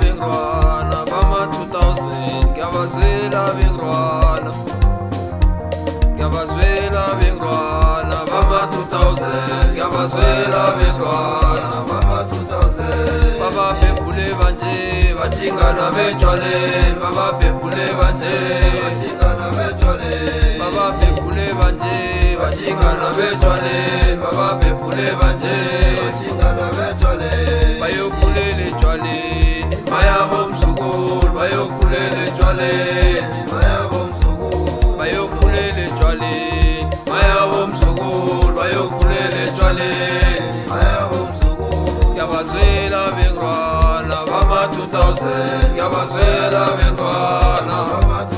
bengwana bama 2000 ngiyabazwela bengwana bama 2000 ngiyabazwela bengwana bama 2000 baba bebule banje bathingana betshwaleni baba bebule banje bathingana betshwaleni baba bebule banje bathingana betshwaleni baba bebule banje bathingana betshwaleni bayokhulela etshwaleni bayabomzukulu bayokhulela etshwaleni bayabomzukulu bayokhulela etshwaleni bayabomzukulu bayokhulela etshwaleni bayabomzukulu ngiyabazwela bengwana bama 2000 ngiyabazwela bengwana bama 2000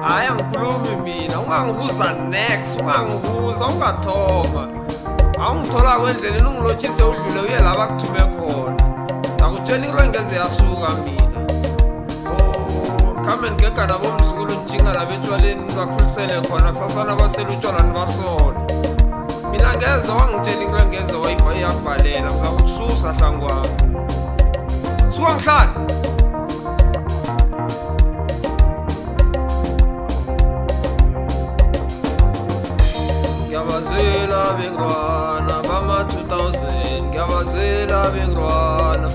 hayi angikhulumi mina ungangibuza next ungangibuza ungathoma awungithola kwendleleni ungilotshise udlule uye la bakuthume khona akutsheni into engeze yasuka mina khambe ngigega nabomzukulu njinga labetshwaleni ngibakhulisele khona kusasana basela utshwala nibasole mina ngeze wangitshela into engeze wayibhalela ngizakukususa hlangwami suka ngihlala ngiyabazwela bengwana bama 2000 ngiyabazwela bengwana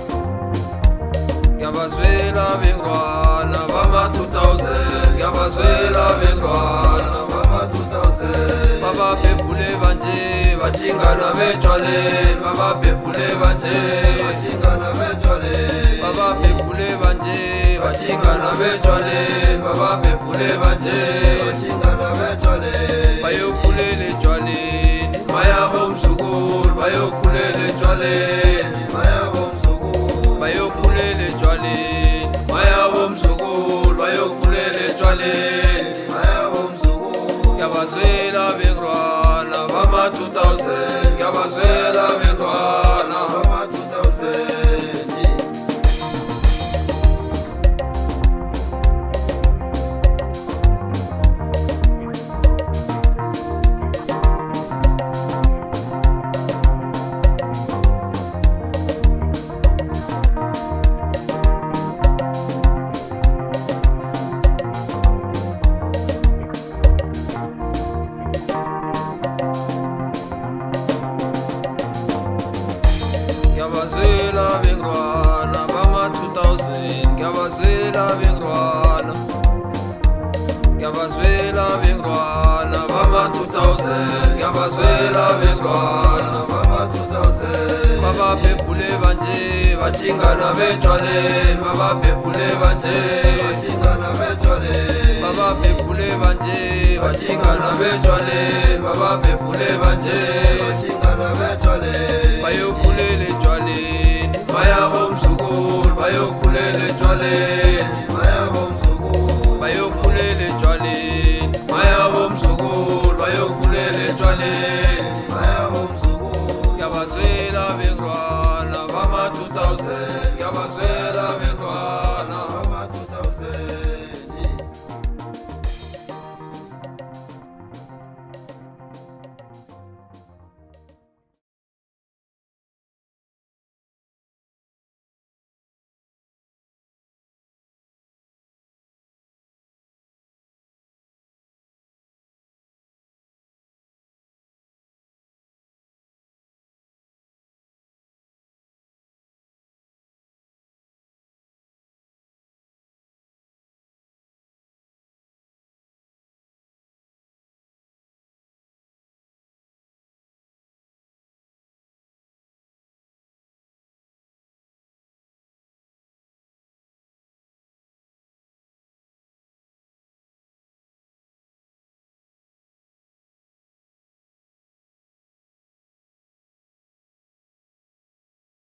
bama 2000 ngiyabazwela bengwana bama 2000 baba bebule banje bathingana betshwaleni baba bebule banje bathingana betshwaleni baba bebule banje bathingana betshwaleni baba bebule banje bathingana betshwaleni bayokhulela etshwaleni bayabomzukulu bayokhulela etshwaleni bayabomzukulu bayokhulela etshwaleni bayabomzukulu bayokhulela etshwaleni bayabomzukulu ngiyabazwela bengwana bama 2000 ngiyabazwela bengwana bama 2000 ngiyabazwela bengwana bama 2000 ngiyabazwela bengwana bama 2000 ngiyabazwela bengwana bama 2000 baba bebule banje bathingana betshwaleni baba bebule banje bathingana betshwaleni baba bebule banje bathingana betshwaleni baba bebule banje bathingana betshwaleni bayokhulela etshwaleni bayabomzukulu bayokhulela etshwaleni